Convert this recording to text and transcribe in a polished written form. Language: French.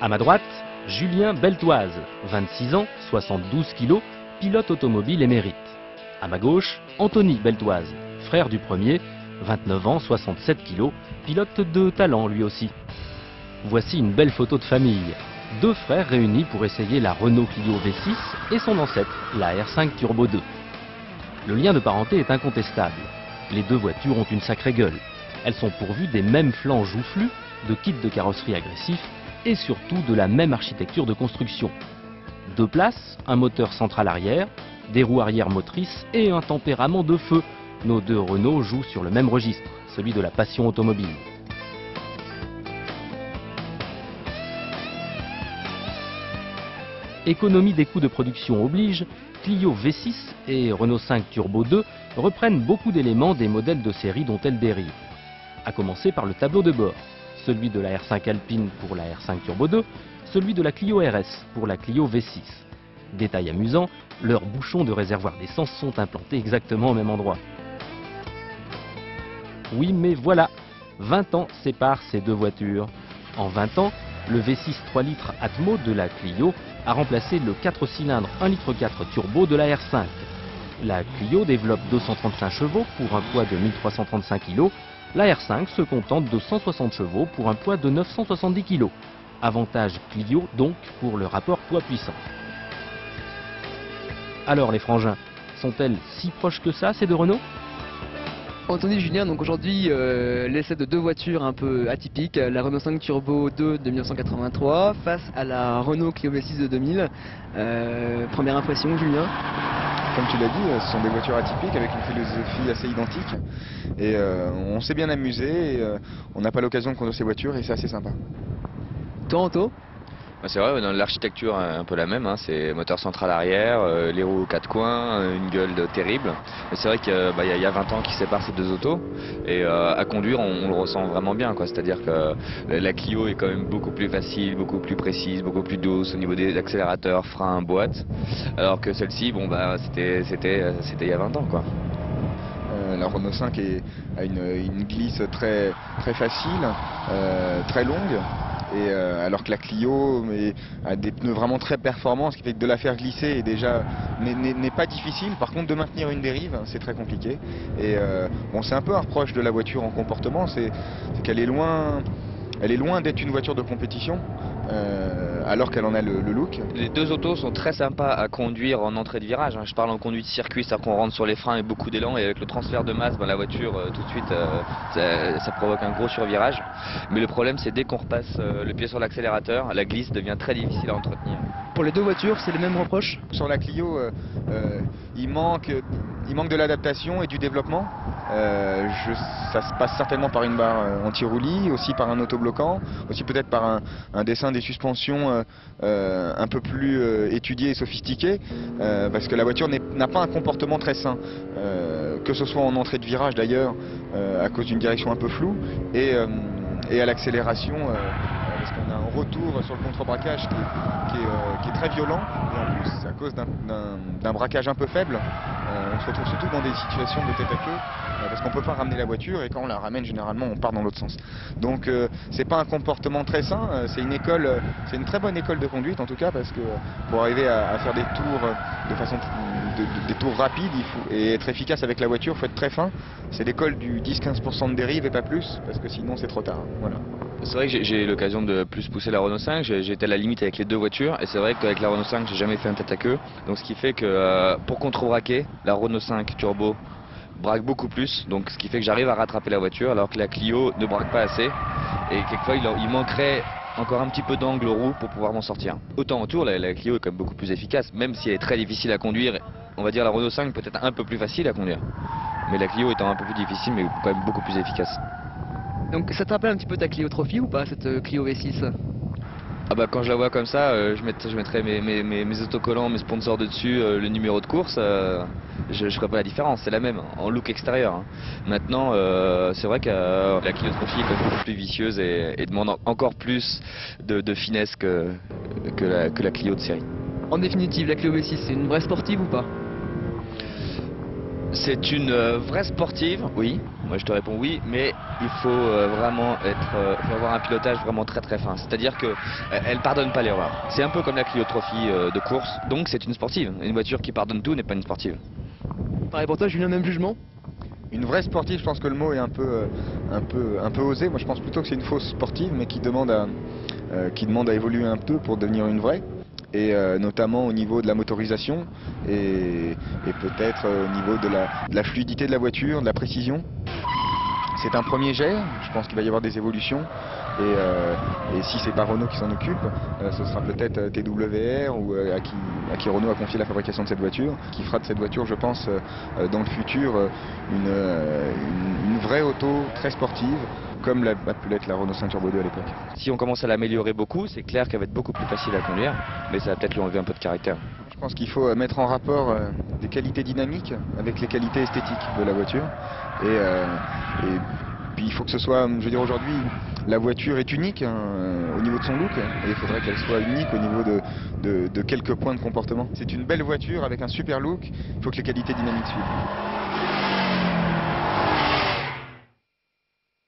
À ma droite, Julien Beltoise, 26 ans, 72 kilos, pilote automobile émérite. À ma gauche, Anthony Beltoise, frère du premier, 29 ans, 67 kilos, pilote de talent lui aussi. Voici une belle photo de famille. Deux frères réunis pour essayer la Renault Clio V6 et son ancêtre, la R5 Turbo 2. Le lien de parenté est incontestable. Les deux voitures ont une sacrée gueule. Elles sont pourvues des mêmes flancs joufflus, de kits de carrosserie agressifs et surtout de la même architecture de construction. Deux places, un moteur central arrière, des roues arrière motrices et un tempérament de feu. Nos deux Renault jouent sur le même registre, celui de la passion automobile. Économie des coûts de production oblige, Clio V6 et Renault 5 Turbo 2 reprennent beaucoup d'éléments des modèles de série dont elles dérivent. À commencer par le tableau de bord, celui de la R5 Alpine pour la R5 Turbo 2, celui de la Clio RS pour la Clio V6. Détail amusant, leurs bouchons de réservoir d'essence sont implantés exactement au même endroit. Oui, mais voilà, 20 ans séparent ces deux voitures. En 20 ans, le V6 3 litres Atmo de la Clio a remplacé le 4 cylindres 1,4 litre turbo de la R5. La Clio développe 235 chevaux pour un poids de 1335 kg. La R5 se contente de 160 chevaux pour un poids de 970 kg. Avantage Clio donc pour le rapport poids-puissance. Alors les frangins, sont-elles si proches que ça ces deux Renault ? Anthony, Julien, donc aujourd'hui l'essai de deux voitures un peu atypiques, la Renault 5 Turbo 2 de 1983 face à la Renault Clio V6 de 2000. Première impression, Julien? Comme tu l'as dit, ce sont des voitures atypiques avec une philosophie assez identique et on s'est bien amusé et on n'a pas l'occasion de conduire ces voitures et c'est assez sympa. Toi, Anto? C'est vrai, dans l'architecture un peu la même, hein. C'est moteur central arrière, les roues aux quatre coins, une gueule terrible. Mais c'est vrai qu'il y a 20 ans qui séparent ces deux autos et à conduire on le ressent vraiment bien, quoi. C'est-à-dire que la Clio est quand même beaucoup plus facile, beaucoup plus précise, beaucoup plus douce au niveau des accélérateurs, freins, boîte. Alors que celle-ci, c'était il y a 20 ans, quoi. La Renault 5 a une glisse très facile, très longue. Et alors que la Clio a des pneus vraiment très performants, ce qui fait que de la faire glisser n'est pas difficile. Par contre, de maintenir une dérive, c'est très compliqué. Et bon, c'est un peu un reproche de la voiture en comportement, c'est qu'elle est loin d'être une voiture de compétition. Alors qu'elle en a le look. Les deux autos sont très sympas à conduire en entrée de virage, hein. Je parle en conduite circuit, c'est-à-dire qu'on rentre sur les freins avec beaucoup d'élan et avec le transfert de masse, la voiture tout de suite ça provoque un gros survirage. Mais le problème c'est dès qu'on repasse le pied sur l'accélérateur, la glisse devient très difficile à entretenir. Pour les deux voitures, c'est les mêmes reproches? Sur la Clio, il manque de l'adaptation et du développement. Ça se passe certainement par une barre anti-roulis, aussi par un autobloquant, aussi peut-être par un dessin des suspensions un peu plus étudié et sophistiqué, parce que la voiture n'a pas un comportement très sain, que ce soit en entrée de virage d'ailleurs, à cause d'une direction un peu floue, et à l'accélération, parce qu'on a un retour sur le contre-braquage qui est très violent, et en plus à cause d'un braquage un peu faible, on se retrouve surtout dans des situations de tête à queue, parce qu'on ne peut pas ramener la voiture et quand on la ramène généralement on part dans l'autre sens. Donc c'est pas un comportement très sain, c'est une très bonne école de conduite en tout cas, parce que pour arriver à faire des tours de façon des tours rapides et être efficace avec la voiture, il faut être très fin. C'est l'école du 10-15% de dérive et pas plus, parce que sinon c'est trop tard. Voilà. C'est vrai que j'ai eu l'occasion de plus pousser la Renault 5, j'étais à la limite avec les deux voitures et c'est vrai qu'avec la Renault 5 j'ai jamais fait un tête à queue. Donc ce qui fait que pour contre-braquer, la Renault 5 Turbo braque beaucoup plus, donc ce qui fait que j'arrive à rattraper la voiture alors que la Clio ne braque pas assez et quelquefois il manquerait encore un petit peu d'angle roue pour pouvoir m'en sortir. Autant en tour, la Clio est quand même beaucoup plus efficace, même si elle est très difficile à conduire. On va dire la Renault 5 peut-être un peu plus facile à conduire, mais la Clio étant un peu plus difficile mais quand même beaucoup plus efficace. Donc ça te rappelle un petit peu ta Clio Trophy ou pas, cette Clio V6? Quand je la vois comme ça, je mettrais mes autocollants, mes sponsors dessus, le numéro de course, je ferais pas la différence, c'est la même, en look extérieur, hein. Maintenant, c'est vrai que la Clio Trophy est quand même beaucoup plus vicieuse et demande encore plus de finesse que la Clio de série. En définitive, la Clio V6, c'est une vraie sportive ou pas? C'est une vraie sportive, oui. Moi je te réponds oui, mais il faut vraiment faut avoir un pilotage vraiment très très fin. C'est-à-dire que elle pardonne pas l'erreur. C'est un peu comme la Clio Trophy de course. Donc c'est une sportive. Une voiture qui pardonne tout n'est pas une sportive. Pareil pour toi, Julien, même jugement? Une vraie sportive, je pense que le mot est un peu osé. Moi je pense plutôt que c'est une fausse sportive, mais qui demande à évoluer un peu pour devenir une vraie. Et notamment au niveau de la motorisation et peut-être au niveau de la fluidité de la voiture, de la précision. C'est un premier jet, je pense qu'il va y avoir des évolutions et si c'est pas Renault qui s'en occupe, ce sera peut-être TWR ou à qui Renault a confié la fabrication de cette voiture, qui fera de cette voiture, je pense, dans le futur, une vraie auto très sportive, comme a pu l'être la Renault 5 Turbo 2 à l'époque. Si on commence à l'améliorer beaucoup, c'est clair qu'elle va être beaucoup plus facile à conduire, mais ça va peut-être lui enlever un peu de caractère. Je pense qu'il faut mettre en rapport des qualités dynamiques avec les qualités esthétiques de la voiture. Et puis il faut que ce soit, je veux dire aujourd'hui, la voiture est unique au niveau de son look. Et il faudrait qu'elle soit unique au niveau de quelques points de comportement. C'est une belle voiture avec un super look, il faut que les qualités dynamiques suivent.